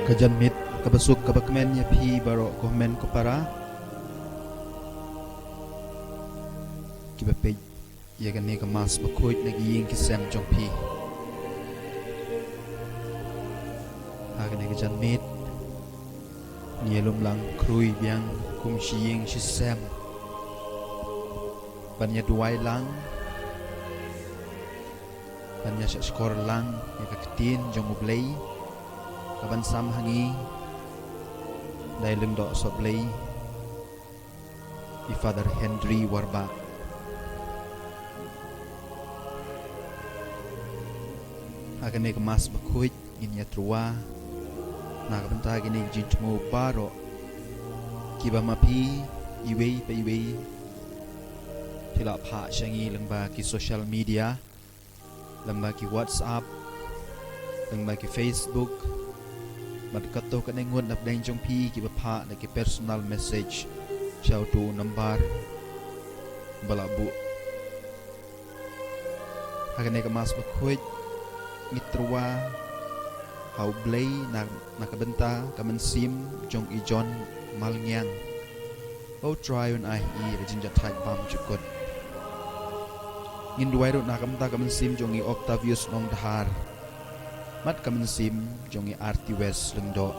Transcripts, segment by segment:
Kajanmit kabasuk kabakmen ya pi baro komen ko para kibapej ya gani kamas bakoit nagiying kisem jong pi agani kajanmit nielum lang krui biang kum shiying shisem banya duai lang banya skor lang ya kakitin jong ublay kaban sam hangi dai lung do so blay i Father Henry Warba agane kemas bakuit in yatrua na kabanta gini jintmo baro kiba mapi iwe pe iwe tila pha shangi lengba ki social media lengba ki WhatsApp lengba ki Facebook mat kato kaneng ngun nap deng jong pi ki bapha na ki personal message chau tu number balabu agane kemas bakuit mitrwa hau blay na nakabenta kaman sim jong i John malngyang o try on ai e jinja thai bam chukot ngin duai ro nakabenta kaman sim jong i Octavius nong dahar mat kaman sim jong i RT West lengdo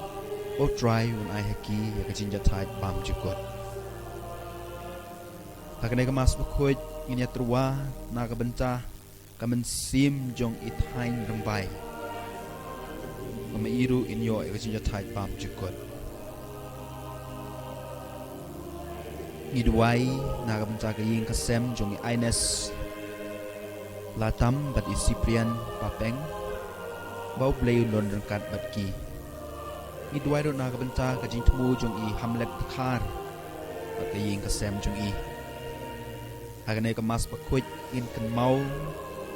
o try on ai haki ya jinja thai bam chukot agane kemas bakuit ngin yatrwa nakabenta kaman sim jong i thain rambai mairu inyo e jinja thai bam chukot ngidwai nakabenta kaying kasem jong i Ines latam bat i Cyprian papeng bau blay lon rangkat bat ki ngidwai ro nakabenta kajing tumu jong i Hamlet khar bat kaying kasem jong i agane kamas bakuit in kan mau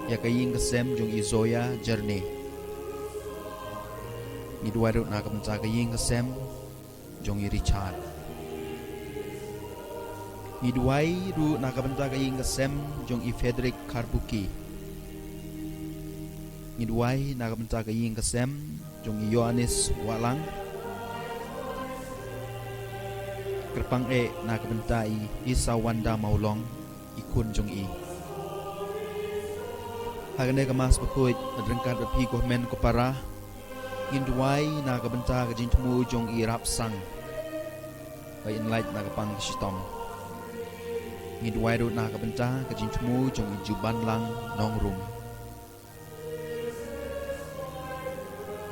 ya kaying kasem jong i Zoya Journey ngidwai ro nakabenta kaying kasem jong i Richard ngidwai ro nakabenta kaying kasem jong i Frederick Karbuki ngidwai nakabenta kaying kasem jong i Yohanes Walang kerpang e nakabenta i Isa Wanda Maulong ikun jong i hagane kamas bakuit adrengkat rapi ko men ko para ngidwai nakabenta kajing tumu jong i Rapsang by inlight nakapang shitom ngidwai ro nakabenta kajing tumu jong i Juban lang nongrum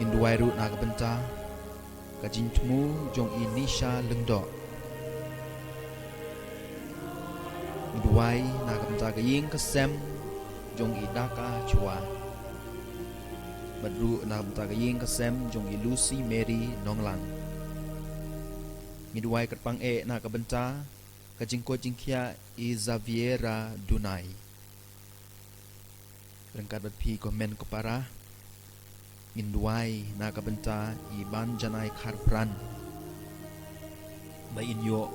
ngidwai ro nakabenta kajing tumu jong i Nisha lengdo ngidwai nakabenta kaying kasem jong i Daka chua badru nakabenta kaying kasem jong i Lucy Mary nonglang ngidwai kerpang e nakabenta kajing ko jingkia i Xaviera Dunai rengkat bat pi komen ko para ngidwai nakabenta i Banjanai Kharpran ba inyo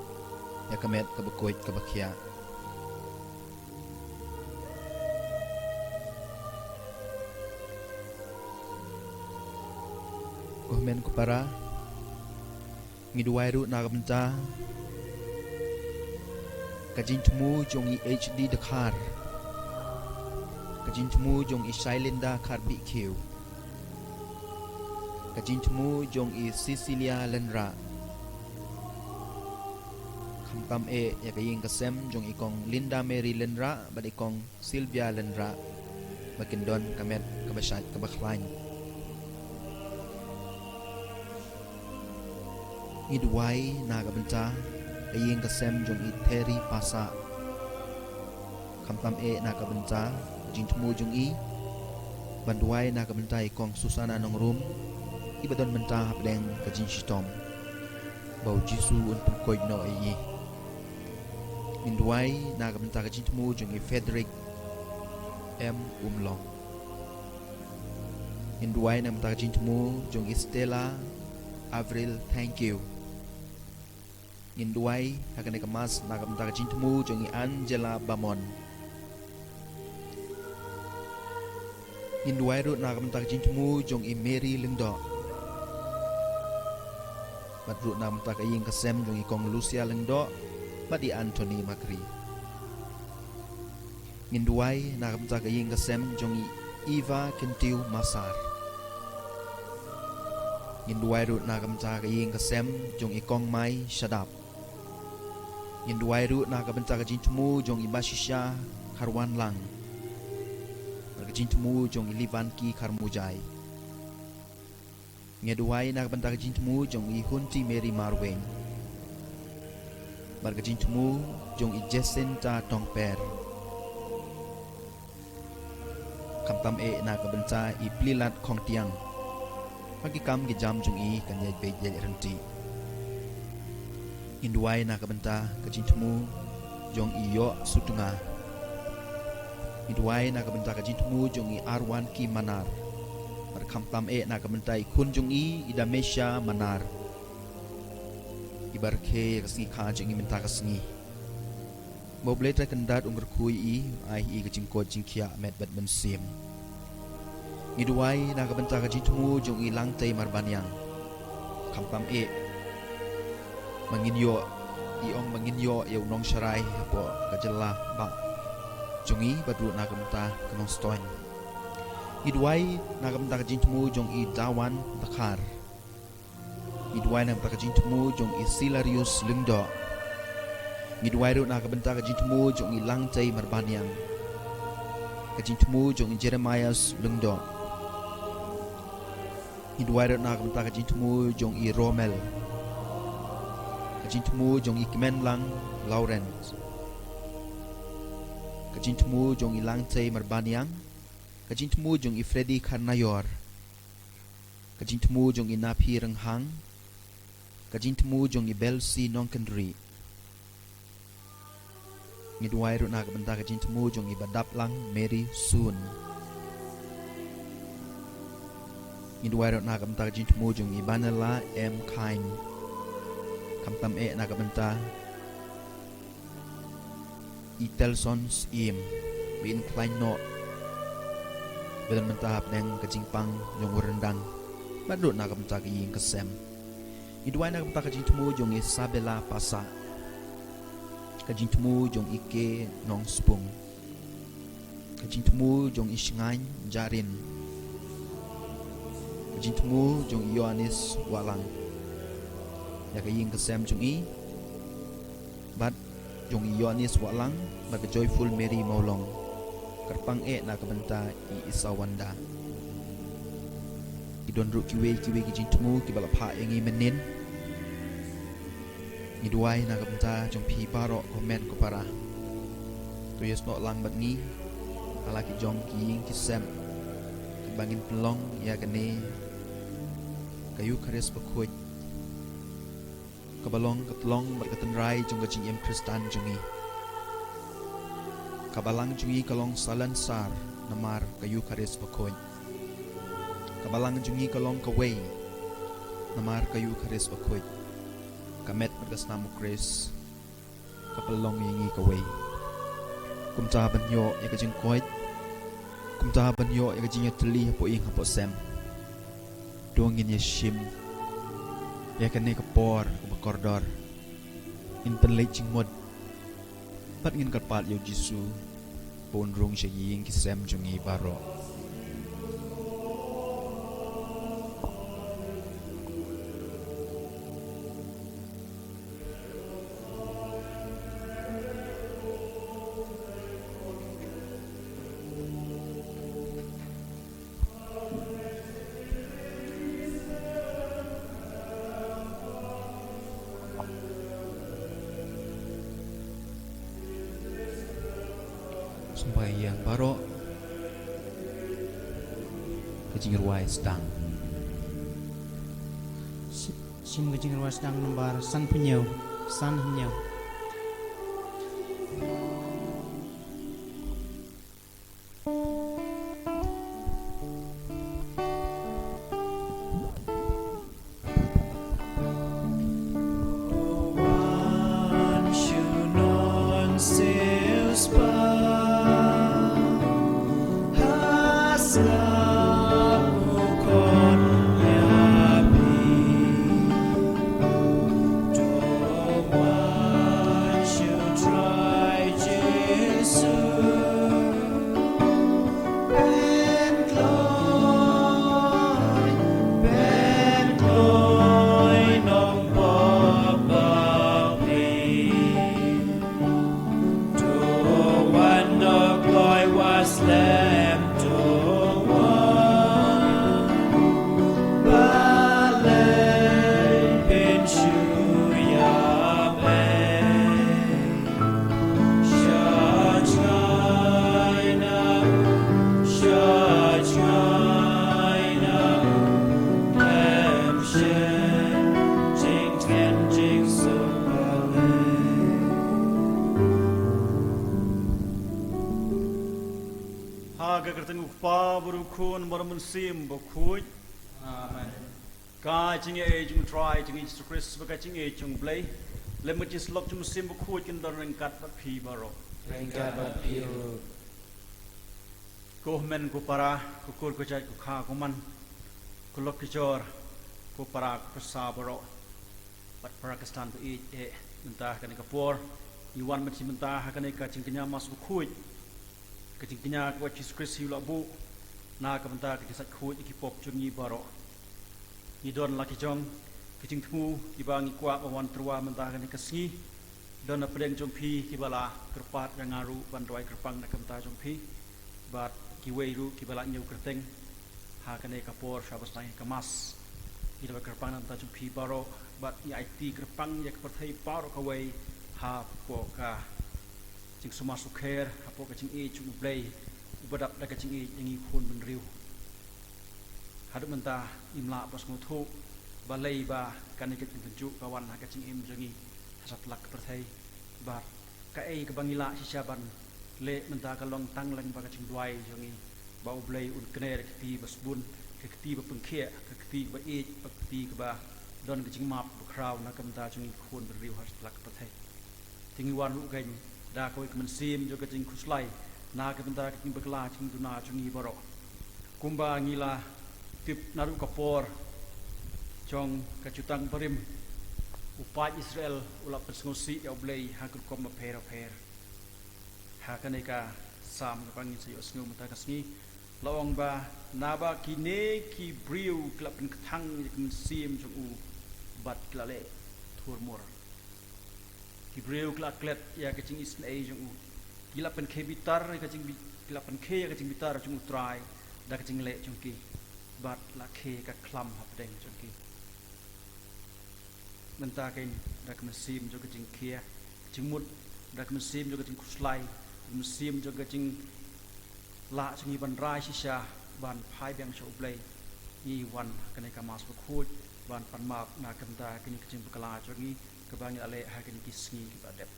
ya kamet kabakoit kabakya komen ko para ngidwai ro nakabenta kajing tumu jong i HD Dakar kajing tumu jong i Shailinda Karbikhiu kajing tumu jong i Cecilia Lenra kamkam e ya kaying kasem jong i kong Linda Mary Lenra bad ikong Sylvia Lenra bakindon kamet kabasyat kabakhlain ngidwai nakabenta kaying kasem jong i Terry Pasa kamkam e nakabenta jing tumu jong i banduai nakabenta ikong Susana nongrum ibadon menta hapdeng kajing shitom bau Jisu untuk koy no ai ngidwai nakabenta kajing tumu jong i Frederick M Umlong ngidwai nakabenta kajing tumu jong i Stella Avril thank you ngidwai hagane kamas nakabenta kajing tumu jong i Angela Bamon ngidwai ro nakabenta kajing tumu jong i Mary Lengdo Badru na benta ka ying kasem jong ikong Lucia lengdo badi Anthony Makri. Nginduai na benta ka ying kasem jong Eva Kentiu Masar. Nginduai ru na benta ka ying kasem jong ikong Mai Shadap. Nginduai ru na benta ka jintmu jong Ibashisha Karwan Lang. Jintmu jong Ilivan Ki Karmujai. Ngeduai na benta ka jintmu jong Ihunti Mary Marweng. Barga jintmu jong Jacinta Tongper. Kamtam na benta Plilat Kong Tiang. Pagi kam gijam jong kanyai bejel renti. Induai na benta ka jintmu jong Iyo Sutunga. Iduai na kabenta ka jintmu jong Arwan Ki Manar. Markamtam na kabenta kun jong Idamesha Manar. Ibarke kasngi ka jong minta kasngi. Mobleta kandat ungger kui ai kajingkot jingkia met bat bensim. Iduai na kabenta ka jintmu jong Langtai Marbanyang. Kamtam manginyo iong manginyo yaw nong syarai po kajela ba jongi badu na kamta kanong stoin. Idwai na kamta ka jintmu jong Dawan Dakar. Idwai na kamta ka jintmu jong Silarius Lingdo. Idwai ru na kamta ka jintmu jong Langtai Marbanyang. Ka jintmu jong Jeremias Lingdo. Idwai ru na kamta ka jintmu jong Romel. Ka jintmu jong Kimenlang Lawrence. Kajintmu jong Langtai Marbanyang. Kajintmu jong Freddy Karnayor. Kajintmu jong Napi Renghang. Kajintmu jong Belsi Nongkendri. Ngidwai ru na kabenta kajintmu jong Badaplang Mary Sun. Ngidwai ru na kabenta kajintmu jong Banela M Kain. Kamtam na kabenta Itelsons im bin klein no belan mentahap neng kajingpang jong rendang badut na kamta kiying kesem idwai na kamta kajingtmu jong Isabella Pasa kajingtmu jong Ike Nong Spung kajingtmu jong Isngain Jarin kajingtmu jong Yohanes Walang ya kiying kesem jong bad jong Yohanes Walang baga Joyful Mary Maulong karpang na kabenta Isawanda idonru kiwe kijintmu kibalapha engi menin iduai na kabenta jong pi baro komen ko para to yes no lang bat ni alaki jong kiying kisem kibangin pelong ya gane kayu kares bakuj kabalong katlong berkatenrai jong gajing em Kristan jongi kabalang jongi kalong salansar namar kayu kares bakoy kabalang jongi kalong kaway namar kayu kares bakoy kamet berkasnamo Kris kapalong yingi kaway kumtaban yo ya gajing koy kumtaban yo ya gajing teli hapo ing hapo sem dongin ya shim ya kene kapor koridor in penlejing mod pat ngin karpat yo Jisu pon rong siya ying kisem jongi baro sembahyang baro kajing ruai sedang sim kajing ruai sedang nomor san punyau san punyau Kun maram sim bokhuj amen ka ching e chung try ching Jesus Christ ba ka ching e chung blay le mu chis lok chung sim bokhuj kin dar reng kat pat phi baro reng kat pat phi ro ko men ko para ko kur ko chai ko kha ko man ko lok ki chor ko para ko sa baro pat Pakistan to e mentah kan ka por iwan mat mentah kan ka ching kenya mas bokhuj ka ching kenya ko Jesus Christ yu la bu na ka banta ka kisat khu ki pop chung ni baro ni don la ki jong ki ting thu ki bang ki kwa wan trwa man ta ka sngi don na preng jong phi ki bala kerpat yang ngaru ban roi kerpang na kam ta jong phi bat ki wei ru ki bala nyau kerteng ha ka ne ka por shabas nai ka mas ki da kerpang na ta jong phi baro bat ni IT kerpang ya ka perthai paro ka wei ha po ka jing suma sukher ha po ka jing e chung play badap da kacing yang ikun benriu hadap mentah imla pas ngutu balai ba kan ikat benju kawan kacing im jangi hasat lak perthai ba ka ei ka bangila sisaban le mentah kalong tang lang ba kacing duai jangi ba ublai un kner kti basbun kti ba pengkhia kti ba e kti ba don kacing map kraw na kamta jangi ikun benriu hasat lak perthai tingi wan lu gain da koi kemen sim jo kacing kuslai na ka benda ka ting bakla ting duna chungi baro kumba ngila tip naru kapor chong ka chutang parim upat Israel ula pesngosi ya blei ha ku kom pher ha ka nei ka sam ka pangin sayo sngu mata ka sngi lawang ba naba kine ki briu klap pen thang kin sim chung u bat klale thurmor ki briu klak klet ya ka ching isn ai chung u gila pen ke bitar ka ching gila pen ke ka ching bitar chung utrai da ka ching le chung ki bat la ke ka klam hap deng chung ki menta kain da ka mesim jo ka ching kia ching mut da ka mesim jo ka ching kuslai mesim jo ka ching la chung i ban rai shisha ban phai beng sho blai i wan ka ne ka mas ba khut ban pan map na ka menta ka ni ka ching bakala chung i ka bang ale ha ka ni ki sngi ki ba dep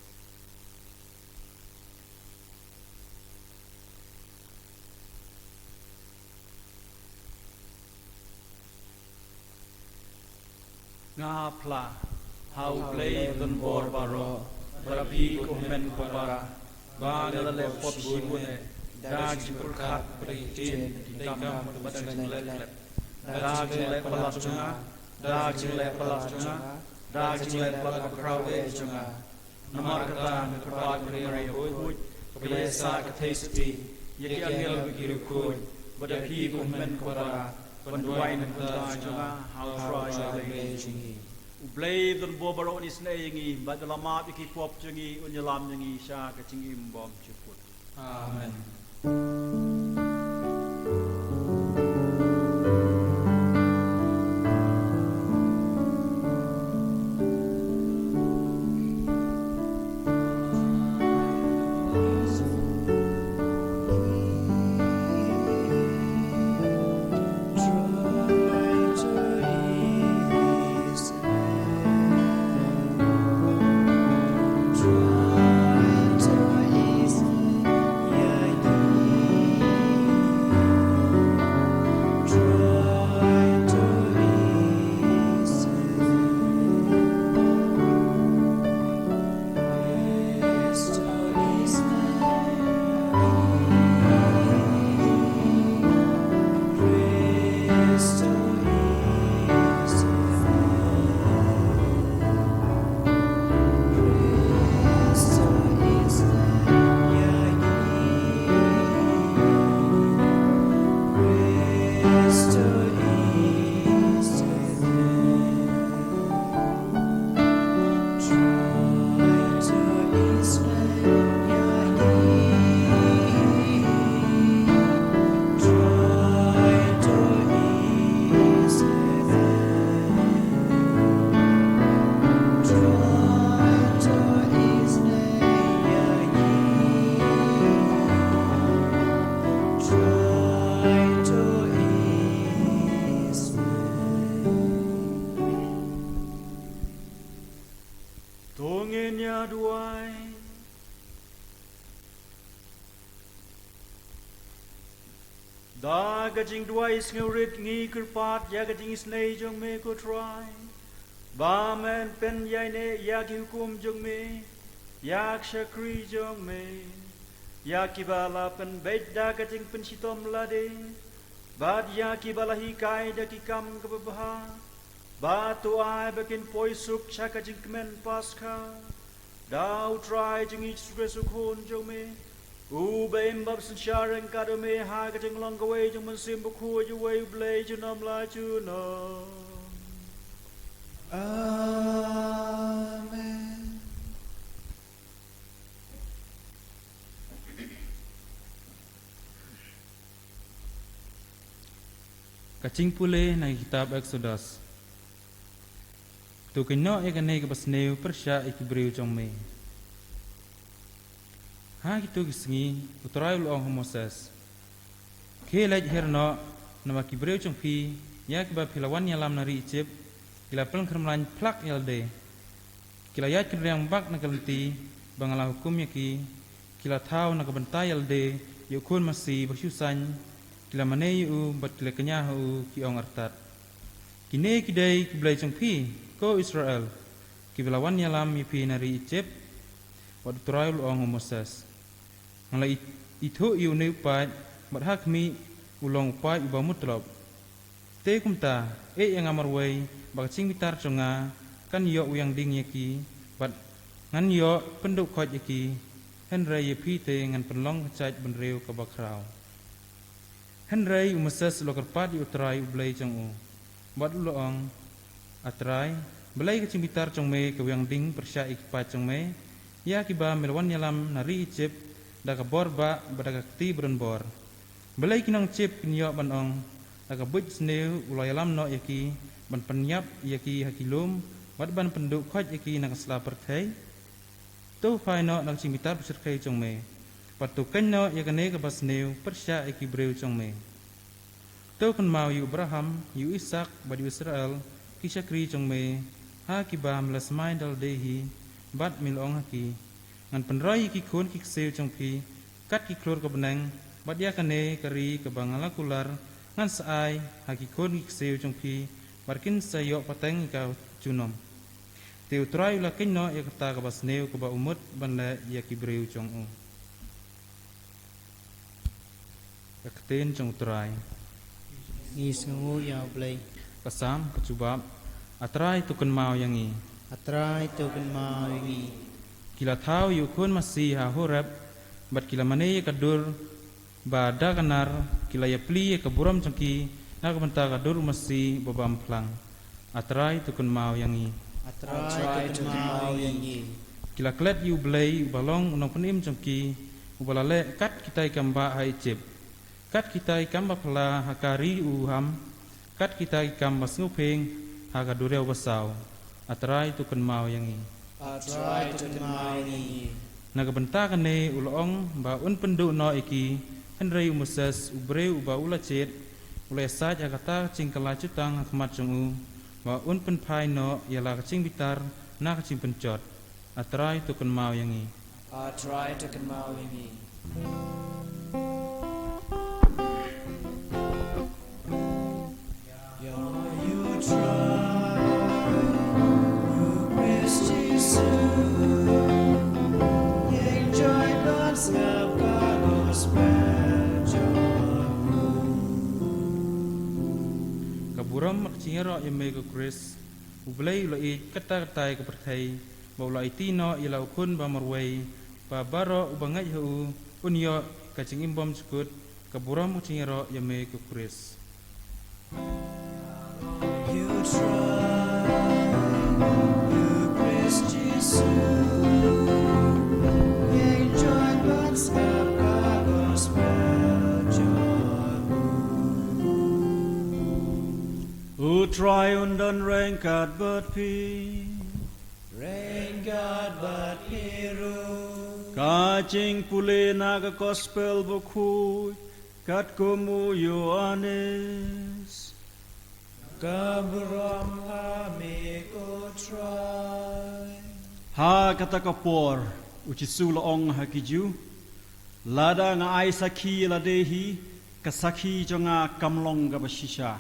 nga pla hau play don bor baro barabi ko men ko bara ba la le pot shimune da jipur khat pri tin dikam batang le da jing le palas chunga da jing le palas chunga da jing le palas crowd e chunga namar kata ko pat pri re hoy ple sa ka thesti ye ki angel ki ru ko barabi ko men ko bara Banduai nan ta chunga how try le Ublay don bobaro ni snayingi badalama iki pop chungi unyalam ngi sha ka chingi mbom chuput amen Yeah. Da gajing duai sngurit ngi kurpat ya gajing isnei jong me ko try. Ba men pen yai ne ya ki hukum jong me. Ya shakri jong me. Ya ki bala pen beda gajing pen sitom lade. Bad ya ki bala hikai da ki kam kebabaha. Ba tu ai bakin poi suk chaka jing kemen paska. Da utrai jing ich sukon jong me. Ubaim bab sensyareng kadome ha kajeng long kawai jeng mensim buku ju wai blai ju nam la ju nam. Amen. Kacing pule na kitab Exodus. Tu kino ekane ke pasneu persya ikibriu jongme. Ha gitu kisengi utrai ulong Moses. Ke lej herno nama kibriu jongpi ya kiba pilawan yalam nari Egypt kila pelang kermlan plak yalde. Kila yat yang bak na kalenti bangala hukum yaki kila tau na kabentai yalde yukun masih bersyusan kila mane yu bat kila kenyahu ki ong artat. Kine kidai kiblai jongpi ko Israel kibilawan yalam yipi nari Egypt wad utrai ulong Moses. Ngalai itu yu ne upat berhak mi ulong upat iba mutlab. Te kumta yang amar wei bakcing bitar jonga kan yo uyang ding yaki bat ngan yo penduk khot yaki henrai yepi te ngan penlong caj benreu ka bakrau. Henrai Moses lokerpat utrai ublai jongu. Bat ulong atrai belai kacing bitar jongme ke uyang ding persya ikipat jongme ya kiba melwan yalam nari Egypt daga borba badaga ti berenbor. Belai kinang cip kinyo banong daga buj sneu ulai alam no yaki ban penyap yaki hakilum bad ban penduk khot yaki nang sla perthai. Tu phai no nang cimitar perserkai jongme. Patu kenno yakane ka basneu persya yaki breu jongme. Tu kan mau yu Abraham yu Ishak bad Israel kisakri jongme ha kiba melasmai dal dehi bad milong haki. Ngan penroi ki kun ki sel jongpi kat ki klor ka benang bad ya kane kari ka bangala kular ngan saai haki kun ki sel jongpi barkin sayo pateng ka junom te utrai la kinno ya kata ka basneu ka ba umut banla ya ki breu jongu akten jong utrai Ngis ngu ya blai. kasam kecubab atrai tukun mau yangi Atrai tu kan mau ini. kila tau yukun masih ha horab bat kila mane kadur bada kanar kila ya pli ka buram cengki na ka benta kadur masih babam plang atrai tukun mau yangi Atrai tu kan mau ini. kila klet yu blai balong unong penim cengki ubalale kat kita ikamba ha Egypt kat kita ikamba pala hakari uham kat kita ikamba snupeng ha kadureu basau atrai tukun mau yangi Atrai tu kan mau ini. Nagabenta kane ulong ba un penduk no iki henrei Moses ubreu ba ula chet ula saj akata cingkala cutang khmat jongu ba un pen phai no yala kacing bitar na kacing pencot atrai tukun mau yangi Atrai tu kan mau ini. You try, you Christy soon. Enjoy God's love, God will spread your kaburam makcingero yame ko Chris ublai ula I kata katai ka perthai ba ula itino ila ukun ba marwai ba baro ubangai hu unyo kacing imbom cukut kaburam makcingero yame ko Chris You try, you Christy soon. Enjoy God's love, God will spread your Utrai undan rengkat berpi. Rain God but Piru. Kacing pule naga gospel buku kat kumu Yohanes. Kabram amiko try. Ha kata kapor uci sula ong hakiju lada nga ai saki ladehi kasaki jonga kamlong ga bashisha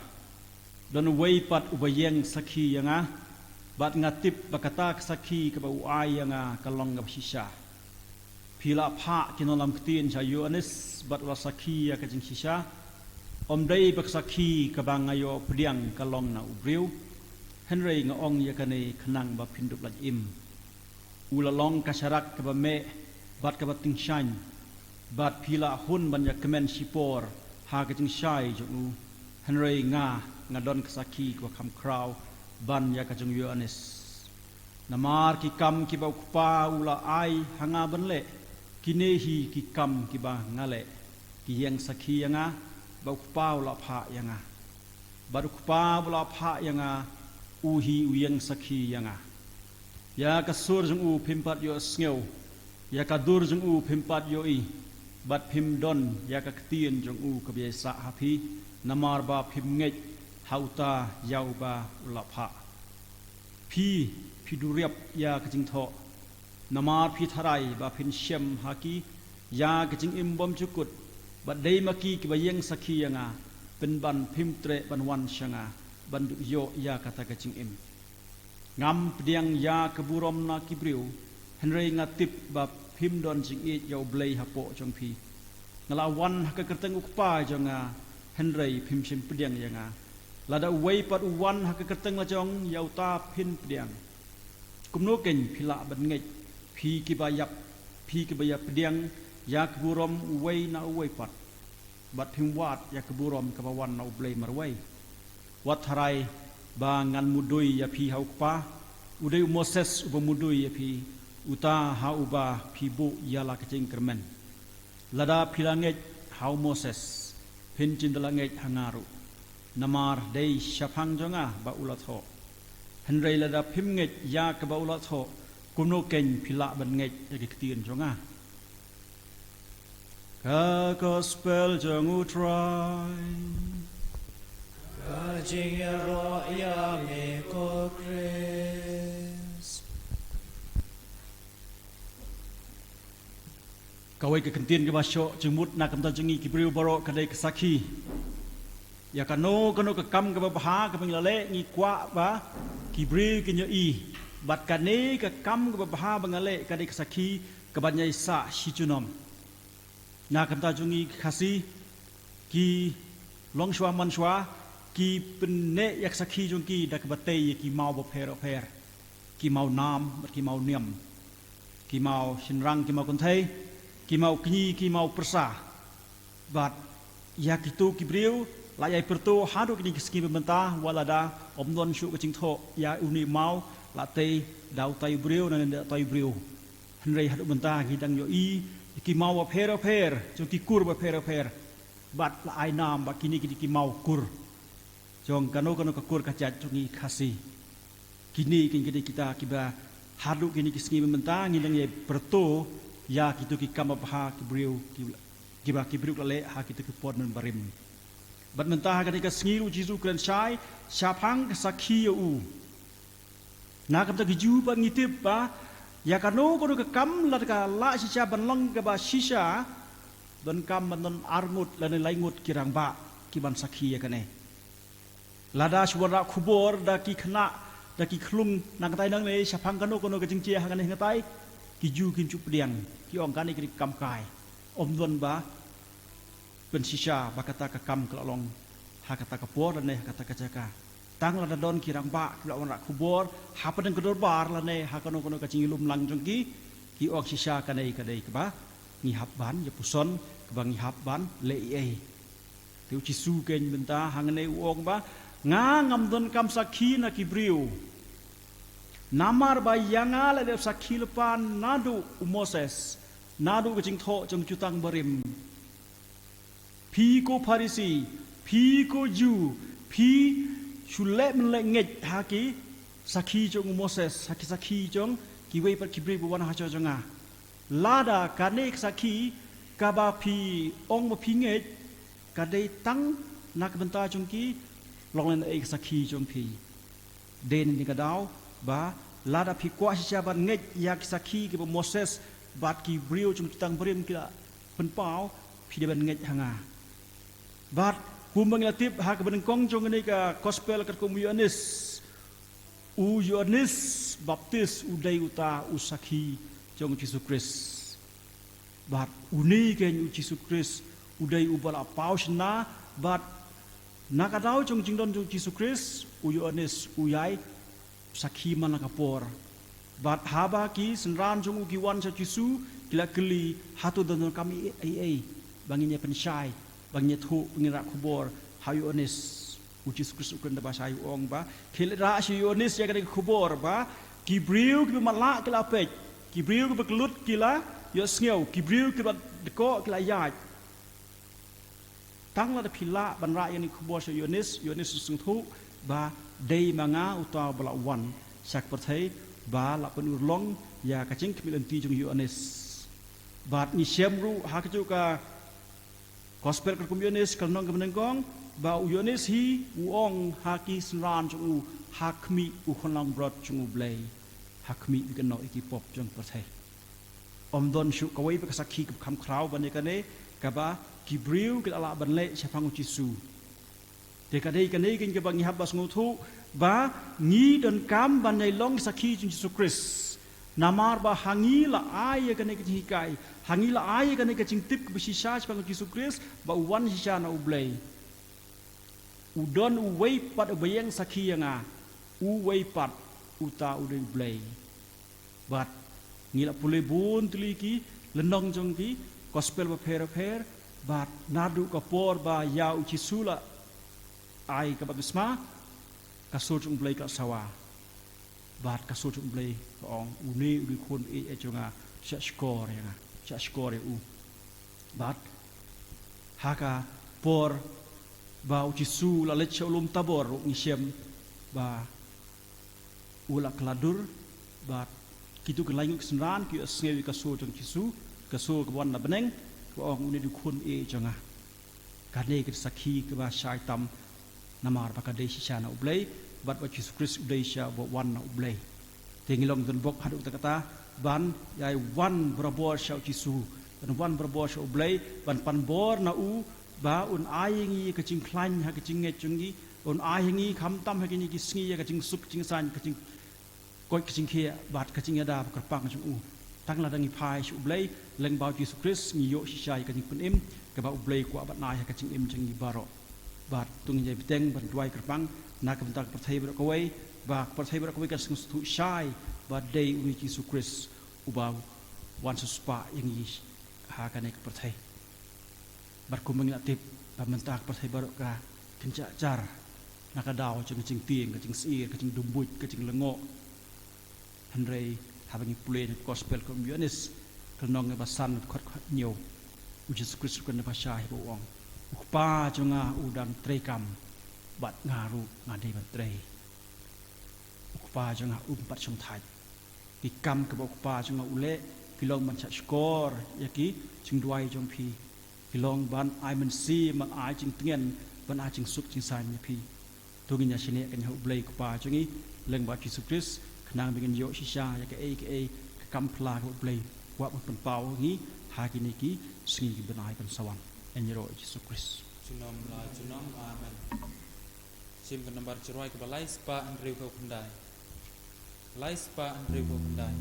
don wei pat ubayeng saki yanga bat ngatip bakata kasaki ka uai yanga kalong ga bashisha pila pha kinolam ktin cha Yohanes bat wasaki ya ka jing shisha omdei baksaki ka bangayo pediang kalong na ubriu Henry nga ong yakane khanang ba pindup laj im ulalong kasyarak ka ba me bat ka ba tingshan bat pila hun ban ya kemen sipor ha ka jing shai ju Henry nga don kasaki ko kam kraw ban ya ka jung Yohanes namar ki kam ki ba ukpa ula ai hanga ban le kinehi ki kam ki ba ngale ki yang saki yanga ba ukpa ula pha yanga ba ukpa ula pha yanga uhi uyang sakhi yanga ya ka sur jung u phimpat yo sngew ya ka dur jung u phimpat yo I bat phim don ya ka ktien jung u ka biasa hapi namar ba phim ngej hauta yau ba ulapha phi duriap ya ka jing tho namar phi tharai ba phin shem haki ya ka jing im bom chukut bat dei maki ki ba yang sakhi yanga pen ban phim tre ban wan shanga bandu yo ya kata kacing im ngam pediang ya keburom na kibriu Henry ngatip bab phim don jing it yo blei hapo jong phi ngalawan ka kerteng ukpa jonga Henry phim sim pediang yanga lada wei pat uwan ha ka kerteng la jong yau ta phin pediang kumno ken phila ban ngai phi ki bayap pediang ya keburom wei na wei pat bat phim wat ya keburom ka bawan na blei marwei wat harai ba ngan mudui ya phi hau pa udai Moses uba mudui ya phi uta ha uba phi bu ya la kacing kermen lada philanget hau Moses phin chin dalanget hangaru namar dei syafang jonga ba ulatho Henry lada phimnget ya ka ba ulatho kumno ken phila ban nget ya kitien jonga ka gospel jongu try Kajing ro ya me ko Chris kawai ke kentin ke basyo jengmut na kamta jengi kibriu baro kadai kesaki ya kano ke kam ke baha ke penglale ngi kwa ba kibriu ke nyai bat kane ke kam ke baha bangale kadai kesaki ke banyai sa shijunom na kamta jengi khasi ki longshwa manshwa ki penne yak sakhi jong ki dak batei ki mau bo pher ki mau nam ki mau niam ki mau shinrang ki mau konthei ki mau kni ki mau persa bat yak itu ki briu la yai perto hadu ki ski benta walada omdon shu kaching tho ya uni mau la tei dau tai briu nan da tai briu Henry hadu benta ki dang yo I ki mau bo pher jong ki kur bo pher bat la ai nam ba kini ki mau kur jong kano kakur kacat jungi khasi kini kita kiba hadu kini kisngi mentang ngidang ye berto ya kitu ki kama baha kibriu kibriu lale ha kitu ki pod men barim bat mentah kani ka sngi u jisu kren shai syapang sakhi u na kam ta giju ba ngitip ba ya kano ka kam la ka la shisha banlong ka ba shisha don kam man arngut lan laingut kirang ba kiban sakhi ya kane lada suara kubor daki kena daki klung nang tai nang le syapang kano ka jingcia ha kane ngatai ki ju kin chu pediang ki ong kane ki kam kai om don ba ben shisha ba kata ka kam kelong ha kata ka por ne kata ka jaka tang lada don kirang ba la ora kubor ha padang kedor bar la ne ha kano ka jingilum lang jongki ki ong shisha kane kadai ka ba ngi hap ban ya puson ka ba ngi hap ban le ai tiu chi su ken benta hangane uong ba nga ngam don kam sakhi na kibriu namar ba yanga la de sakhi lepan nadu Moses nadu kaching tho jong chutang barim phi ko Pharisi phi ko Jew phi chule men le nget haki sakhi jong Moses sakhi jong ki wei pat kibriu wan ha jonga lada kanek sakhi ka ba phi ong ma phi nget ka dei tang nak benta jong ki long len ek sakhi jong phi den ni ka dau ba lada phi kwa sha ban nget yak sakhi ki Moses bat ki brio jong tang brim ki pen pau phi de ban nget hanga Bat kumang latip ha kebenengkong jong ni ka gospel kat kum Yohanes. Yohanes baptis udai uta usaki jong Yesus Kristus. Bat uni ken Yesus Kristus udai ubal paus na bat nakadau jong jingdon jong Yesus Kristus Yohanes uyai sakhi man kapor. Bat haba ki senran jong ukiwan sa Yesus kila keli hatu don kami ai banginya pensyai banginya thu pengira kubor Yohanes Yesus Kristus kan bahasa ong ba kila si Yohanes ya kan kubor ba Gibril ki malak kila pek Gibril ki bekelut kila ya sngeu Gibril ki deko kila yaj tang la pila ban ra yang kubor si Yohanes sung thu ba dei manga uta balawan sak perthai ba la penurlong ya kacing kemilanti jong Yohanes bat ni syamru ha ka gospel kum Yohanes kalnong kemenengkong ba Yohanes hi uong haki senran jong hakmi khonlang brot jong blai hakmi bikan iki pop jong perthai don shu kawai pe sakhi kap kham khrau ban kane ka ba Gibril ke ala ban le chapang Yesu de kadai kane kin ke bang habas nguthu ba ngi don kam ban nei long sakhi jong Yesus Kristus namar ba hangi la ai kane ke hikai hangi la ai kane ke cingtip ke besisa chapang Yesus Kristus ba wan sisa na ublai udon uwei pat ubayang sakhi nga uwei pat uta udai blai bat ngila pulai bun tuliki lenong jong ki gospel ba pher bat nadu kapor ba ya uci sula ai ka bagisma kasur jong blai ka sawa bat kasur jong blai ka ong uni uri khun e jonga cha skor u bat haka por ba uci su la lech ulum tabor ngisem ba ula kladur ba kitu kelaing senran ki asngewi kasur jong Yesu kasur kwan na beneng ko ong uni du khun e jonga kade ke sakhi ke ba shai tam namar ba kade sha na ublei bat ba Yesus Kristus udai sha bo wan na ublei tengilong don bok hadu kata ban yai wan brabor sha Yesu dan wan brabor sha ublei ban pan bor na u ba un aingi kacing klan ha kacing ngechungi un aingi kham tam ha kini kisngi ya kacing suk kacing san kacing koi kacing khia bat kacing ada kerpang jung u tang la dangi phai shu blai leng ba Yesus Kristus ngi yo shisai kacing punim ka ba ublei ku abat nai ha kacing im jung baro bat tung je biteng ban duai kerpang na ka bentak perthai ber kawai ba perthai ber kawai ka sung stu shai ba dei uni Yesus Kristus ubau wan suspa yang yi ha ka nek perthai berkumeng aktif pementak perthai baru ka kenca jar nakadaw kacing tieng kacing siir kacing dumbut kacing lengok henrei habangi pulai gospel kum Yohanes kelnong basan khot nyo Yesus Kristus kan bahasa hi boong ukpa jonga udang trekam bat ngaru ngade bat trei ukpa jonga umpat song thai ikam ke ukpa jonga ule kilong man cha skor yaki jing duai jong pi kilong ban ai man si man ai jing tingen ban ai jing suk jing san nya pi tuginya sine kan hu blai ukpa jongi leng ba Yesus Kristus kenang dengan yo sisa ya ke kam pla ko blai wa pen pau ngi ha kini ki singi benai kan sawan enro Yesus Kristus Junom la junom amen. Sim kan nomor ceroi ke balai spa andreu ko kendai. Lai spa andreu ko kendai.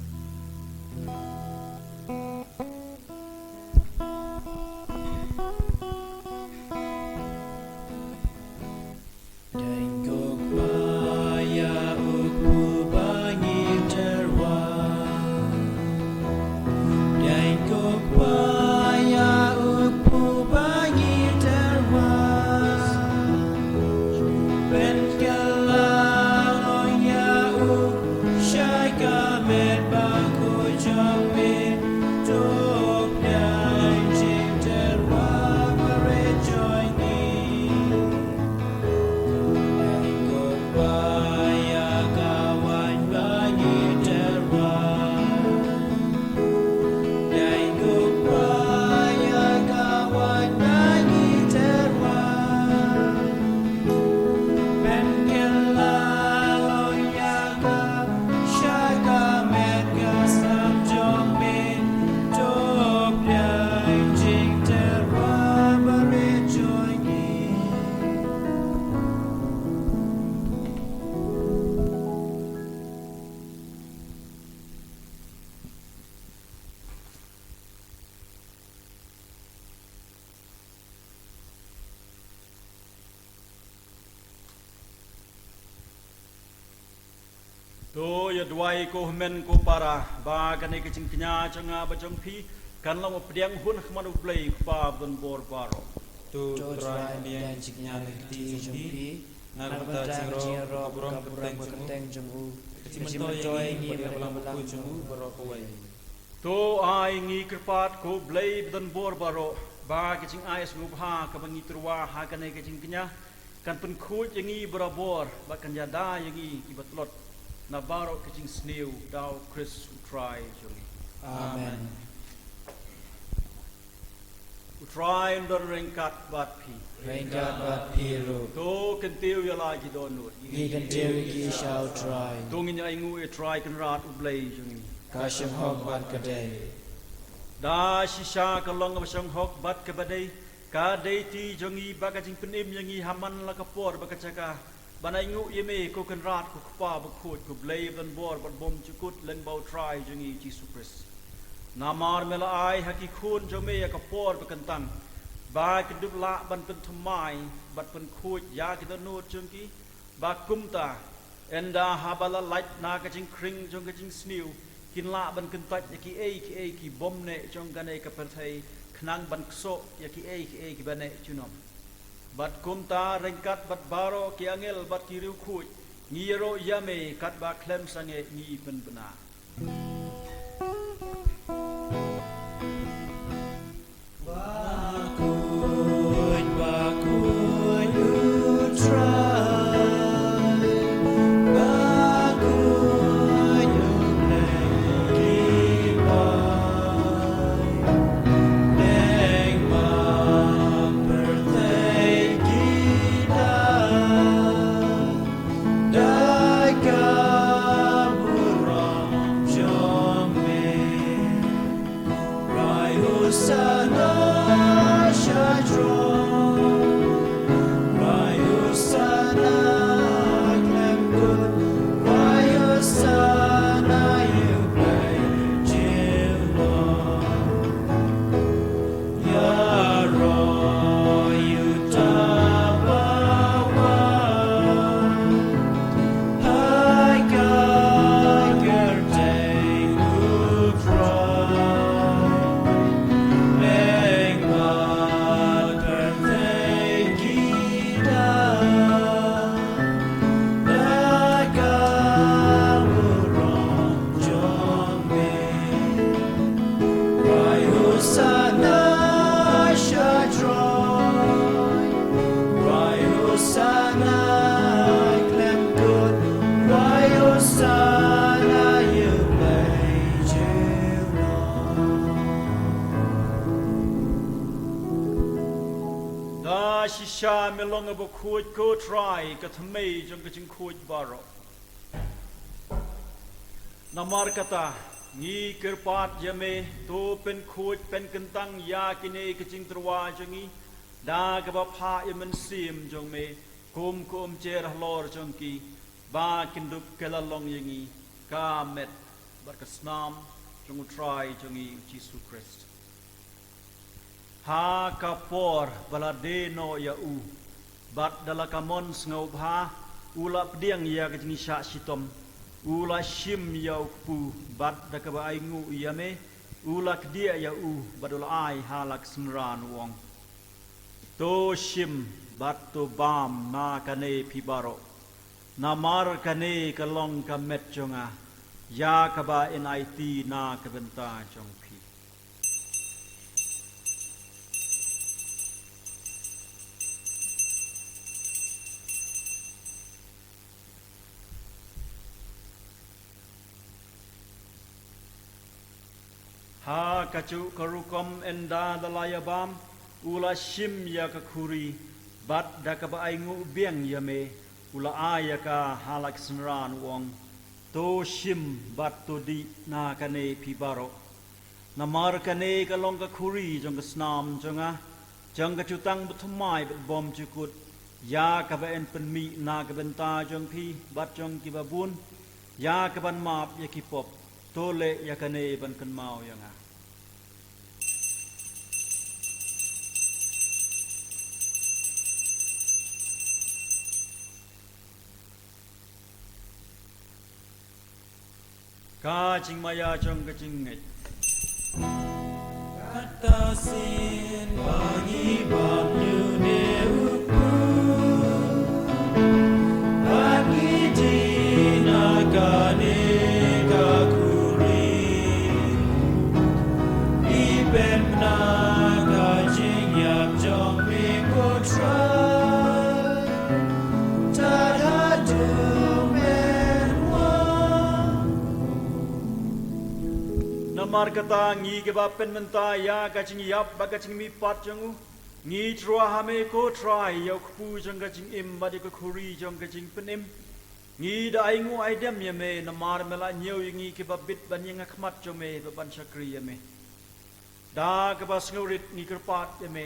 Shai ka met ba ku jong me To ya dwai ko men ko para ba kan ke cing knya changa ba chong phi kan lo pdiang hun khman u play pa don bor baro. Tu trai biang ciknya negeri jumpi nak bata cingro brom keteng jemu cimentoy ni belang ku jemu berokoi. To ai ngi kerpat ko blay don bor baro ba ke cing ais ngu ha ka bangi turwa ha kan ke cing knya kan pen khuj yangi berabor ba kan jada yangi ki batlot na baro ke cing snew dau Chris try jungi. Amen. Try don rengkat bat phi. Rengkat bat piru. To kan tiu ya la ji don nut. Gi kan tewi gi shall try. To ngin ai ngu e try kan rat u blay jungi. Kasham hog bat kadai. Da shisha ka long ba shang hok bat ka badai ka dei ti jongi ba ka jing penim yangi haman la ka por ba ka chaka banai ngu yeme ko kan rat ko pa ba khot ko blay ban bor bat bom chukut len bau try jongi Jesus Christ. Namar mela ai haki khun jome ya ka por ba kan tang ba ka dup la ban pen thmai bat pen khot ya ki no jongi ba kumta enda habala light na ka jing kring jong ka jing snew kin la ban kan tat ki bom ne jong kan ka per thai khnang ban kso ya ki ban ne chunom bat kumta rengkat bat baro ki angel bat ki riu khuj ngiro yame kat ba klem sange ngi pen bena. Bakun you try. Bakun you play Neng mempertai kita. Dai kaburang jome. Rai husana shadron. Rai husana klemkut. Rai husana you play jilon. Ya roh you tabawan. Hai kai gerteng ukrai. Neng mat gerteng kita. Dai kaburang jombe. Rai husana shadron. Rai husana klemkut. Rai husana you play Da shisha melong ba khuj ko try ka thmei jong ka jing khuj baro. Namar kata ngi kerpat yame to pen khuj pen kentang ya kine ka jing terwa jongi da ka ba pha yamen sim jong me kum cher lor jong ki ba kindup kelalong yangi ka met bar ka snam jong try jongi Jesus Christ. Ha kapor balade no ya u bat dalakamon ngau bha ula pdiang ya ke ni sha sitom ula shim ya pu bat dakaba aingu yame ula kdia ya u badul ai halak smran wong to shim bat to bam na kane pibaro namar kane kalong kamet jonga ya kaba NIT na kabenta jong pi. Ha kacu karukom enda dalaya bam ula shim ya kakuri bat dakaba aingu biang yame ula aya ka halak senran wong to shim bat to di na kane pibaro namar kane kalong kakuri jong snam jonga jang kacutang butumai bom cukut ya kaba en penmi na kabenta jong pi bat jong kibabun ya kaban map ya kipop tole yakane ban kan mau yanga. ka jing maya jong ka jing ngai Atasin pagi banyu neupu Pagi dinagane kakuri Iben naga jing yap jong minggu try Tada Namar kata ngi ke bapen menta ya ka jing yap ba ka jing mi pat jong ngi trua hame ko try ya kpu jong ka jing im ba de ko khuri jong ka jing penim ngi da ai ngu ai dem ya me namar mela nyeu ngi ke ba bit ban yang khmat jong me ba ban chakri ya me da ke ba sngurit ngi kerpat ya me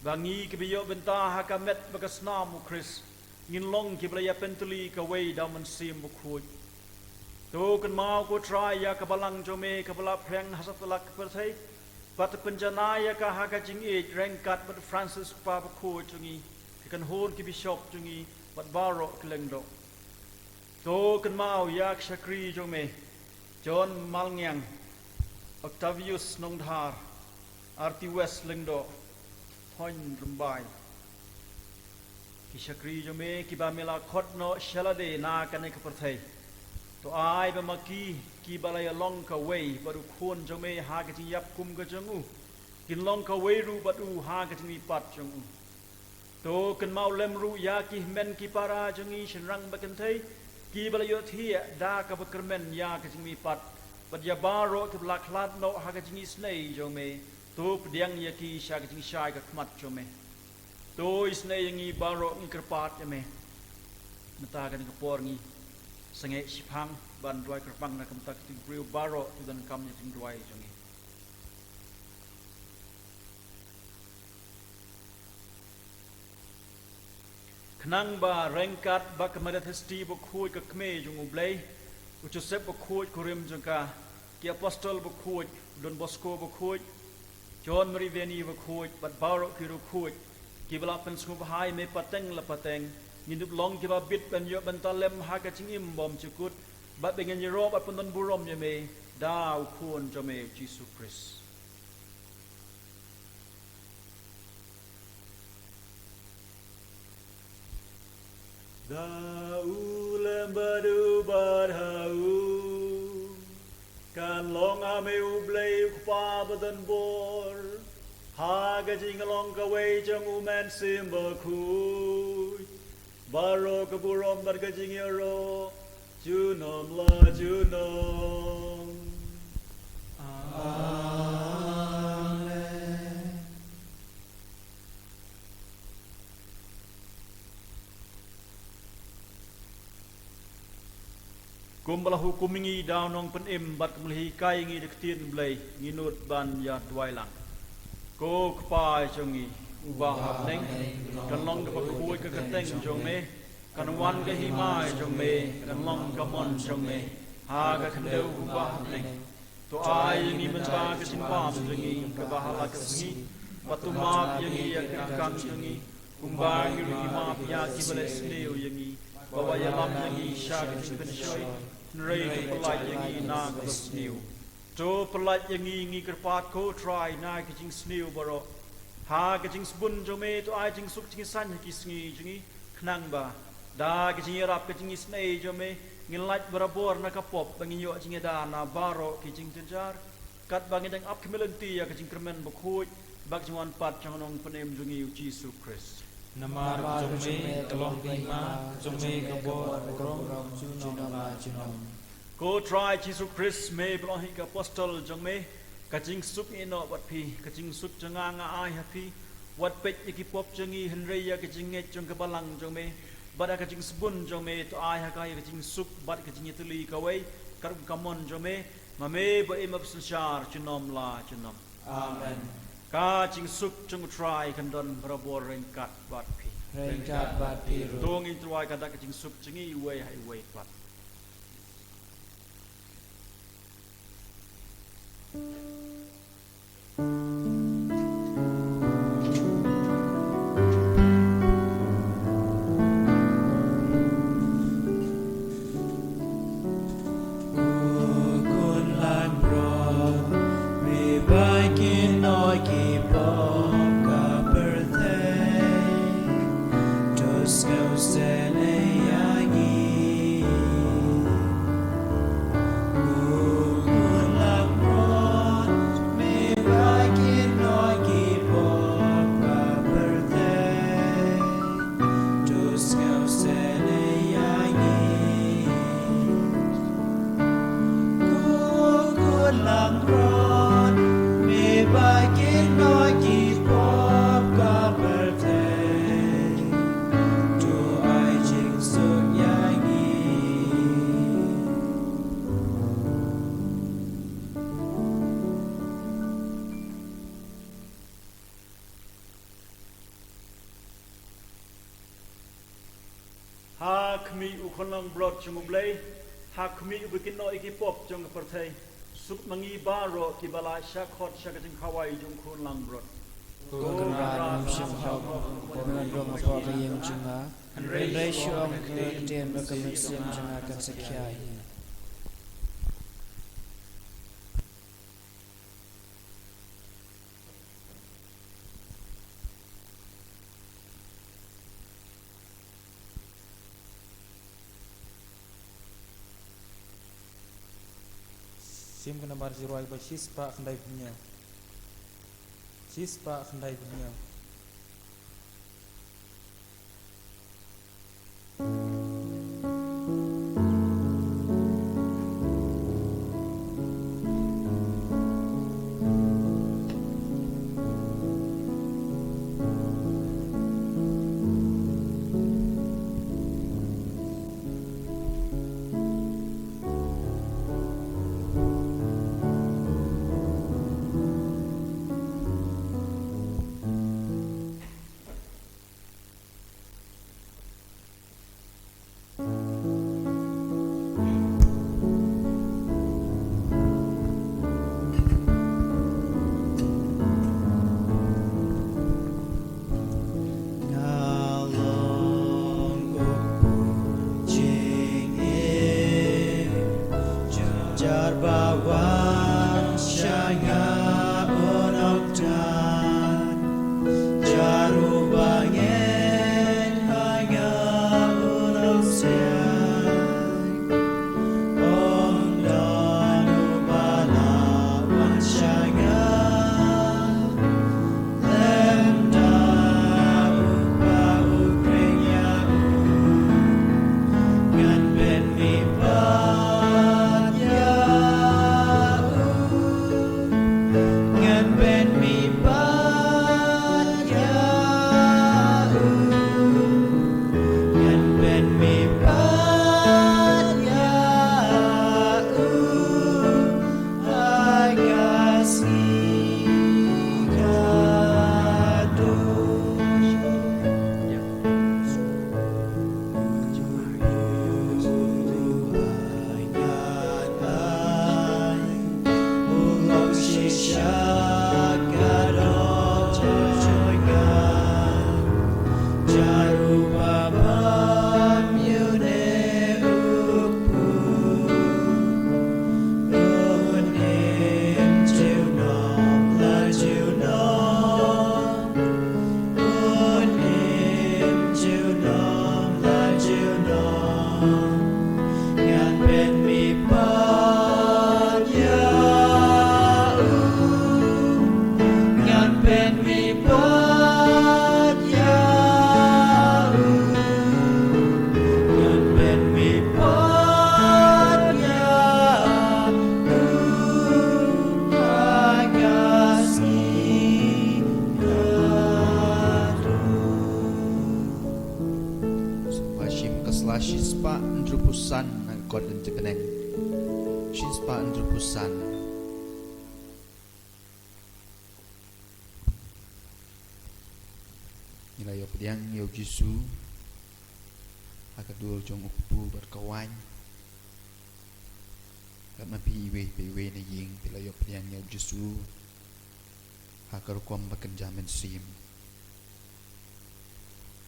ba ngi ke biyo benta ha ka met ba ka snam u kris ngin long ke bla ya pentuli ka wei da man sim bu khuj tu kan mau ko try ya ka balang jome ka bala preng hasat lak perthai pat penjana ya ka ha ka jing e rengkat pat Francis pa pa ko chungi kan hon ki bishop chungi pat baro klengdo tu kan mau ya shakri jome John Malngyang Octavius Nongthar Arti West lengdo Hoin Rumbai ki shakri jome ki ba mela khot no shalade na kan ka perthai to ai ba maki ki balaya long ka wei baru khon jome ha ka jing yap kum ka jangu kin long ka wei ru batu ha ka jing pat jangu to kan mau lem ru ya ki men ki para jangi shenrang ba kan thai ki balaya thia da ka ba kermen ya ka jing pat bat ya baro ke blak lat no ha ka jing snei jome to pdiang ya ki sha ka jing shai ka khmat jome to isnei yangi baro ngi kerpat jame mata kan ka por ngi sangai sipang ban duai kerpang na kam tak ting priu baro tu dan kam ni ting duai jangi khnang ba rengkat ba kamadat hesti bo khoi ka kme jung ublei u joseph bo khoi kurim jangka ki apostol bo khoi don bosco bo khoi john marie veni bo khoi bat baro ki ro khoi ki bala pen sku bahai me pateng la pateng Ngindup long kiba bit ben yo bentalem ha ka ching im bom chukut bat bengen yero bat pun burom ye me dau khun jo me Jesus Christ da ulem badu badhau kan long ame ublei pa badan bor ha ka ching long ka wei jong u men sim ba khu Baro kaburom bargajing yaro Junom la junom Amen Kumbala hukumingi daunong penim bat kemlihi kai ngi dektien blai nginut ban ya dwailang Ko kpai chongi ubah neng kan long ka pakhuai ka kateng jong me kan wan ka himai jong me kan long ka mon jong me ha ka khandeu ubah neng to ai ni menta ka simpa jengi ka bahala ka singi patu ma yengi ya ka kan jengi kumbang ri ma ya ki bales neu yengi bawa ya lam yengi sha ka pen shoi nrei ka pelai yengi na ka sneu to pelai yengi ngi kerpat ko try na ka jing sneu baro ha ka jing spun jome to ai jing suk jing san ki sngi jingi khnang ba da ka jing rap ka jing snei jome ngin laj barabor na ka pop bangin yo jing da na baro ki jing tenjar kat bangin dang up kmelenti ya ka jing kermen ba khoj bak jwan pat changnong penem jungi Jesus Christ Namar jome kalong bima jome kabor krom junom la junom ko try Jesus Christ me blong hi ka apostol jome kajing suk ino wat pi kajing suk janga nga ai happy wat pet ki pop jangi henry ya kajing nge jong ka balang jong me bada kajing spun jong me to ai ha kai kajing suk bad kajing tuli ka wei karum kamon jong me mame ba im ab sanchar chunom la chunom Amen ka jing suk jong try kan don brabor rengkat wat pi Rengkat batiru dong in try ka da kajing suk jingi wei hai wei pat Ku hak mi ukolam brot chumublay hak mi ubikin no ikipop jong pertay sup mangi baro kibala shakhot shakating khawai jong khun lam brot Kugeran sim hau Penandong apa kayem junga Resyo ang ketian berkemesim junga akan sekiai Sim kena bar jiruai ba sispa kendai punya. Sispa kendai punya. Shispa Andrupusan God dan Tebeneng Shispa Andrupusan Nilai pediang Yau Jisu Akadul jong ukpu berkawan Kat mapi iwe na ying Nilai pediang Yau Jisu Akarukwam bakenjaman sim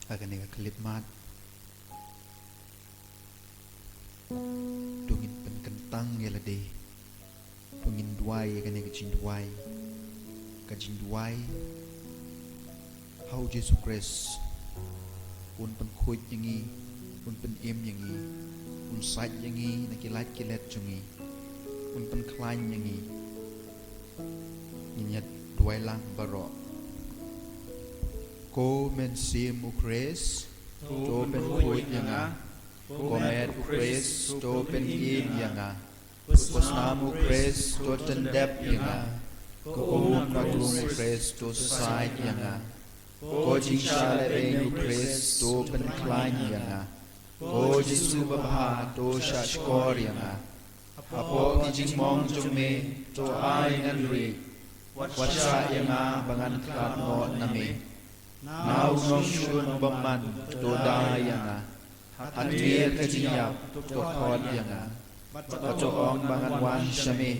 Akan kelip mat Dungin penkentang ya lade Dungin duai kan kajin duai Hau Yesus Kristus Un penkuit yangi Un penim yangi Un sait yangi Nakilat jungi Un penklan yangi Ninyat duai lang barok Ko men sim u Kristus To penkuit yanga Komet u Kristus to penim yanga Pusnam u Kristus to tendep yanga Ko nagung u Kristus to sait yanga Ko jingsha le u Kristus to penklan yanga Ko Jisu babha to shashkor yanga Apo kijing mong jume to ay nganri Wacha yanga bangan klat no nami Now nong shun baman to da yanga Hadir kejinyap tukot yang Pacok bangan wan syame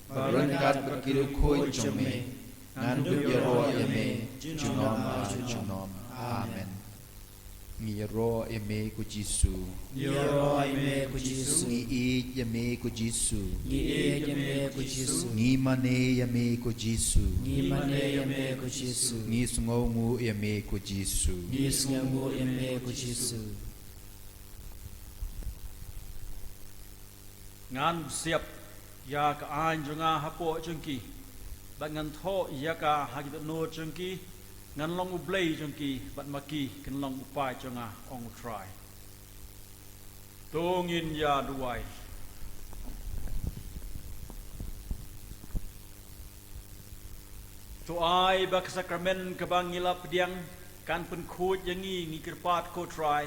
Berengkat berkiru kuy jome Nganduk yaro yame Junom junom Amen Ngiro yame ku Jisu Yoro ime ku Jisu. Ngi yame ku Jisu Ngi yame ku Jisu. Ngi mane yame ku Jisu Ngi mane yame ku Jisu. Ngi sungongu yame ku Jisu Ngi sungu yame ku Jisu. Ngan siap ya ka an junga hapo jungki bangan tho ya ka hagit no jungki ngan long ublay jungki bat maki kan long upai junga ong try tongin ya duai to ai bak sakramen ka bangila pediang kan pen khut yangi ngi kirpat ko try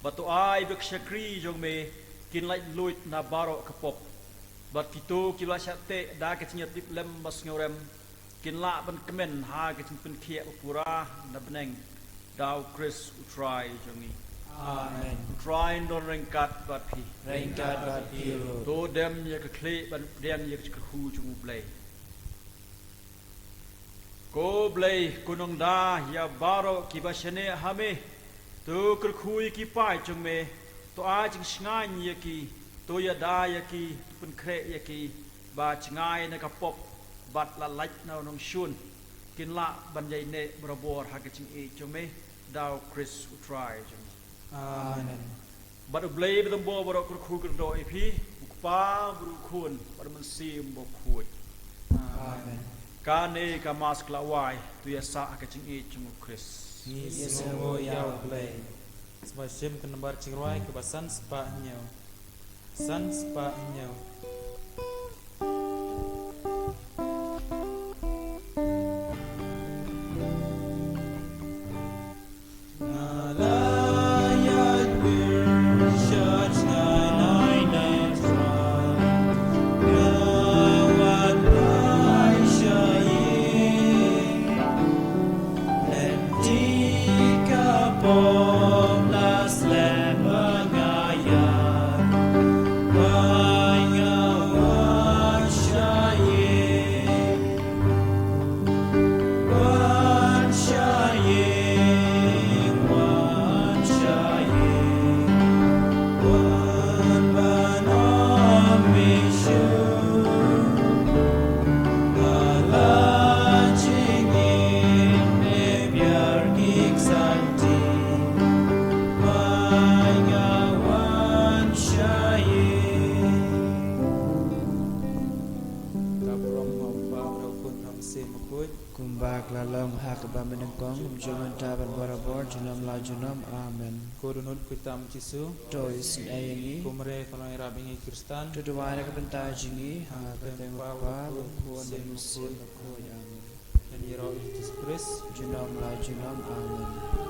but to ai bak shakri jong me kin lai luit na baro kapop bat kito kila syate da ke tinyat dip lem bas ngorem kin la ban kemen ha ke pen khia pura na beneng dau Chris utrai jongi Amen. try don rengkat bat pi Rengkat bat piru. to dem ye ke kle ban dem ye ke hu chung play ko play kunong da ya baro ki basene hame to kul khui ki pai chung me to a ching sngai ye ki to ya da ye ki pun kre ye ki ba chngai na ka pop bat la lach na nong shun kin la ban yai ne brabor ha ke ching e chung me dau Chris utrai chung Amen. but a blade the bo bro kur khu kur do ipi pa bru khun but man sim bo khut Amen. ka ne ka mas kla wai tu ya sa ka ching e chung Chris Yesu yau play. Sebab sim kan lembar cingruai ke basan spa nyau. San spa nyau. Kumbak lalong hak bamenengkong juman taban barabor junam la junam amen. Ko dunut kutam Jisu. To isin ayangi. Kumre kalau irab ingi Kristan. To duwana ka bentajingi ha kateng pa kuan musim ko amen. Dan iro Yesus Kristus. Junam la junam amen.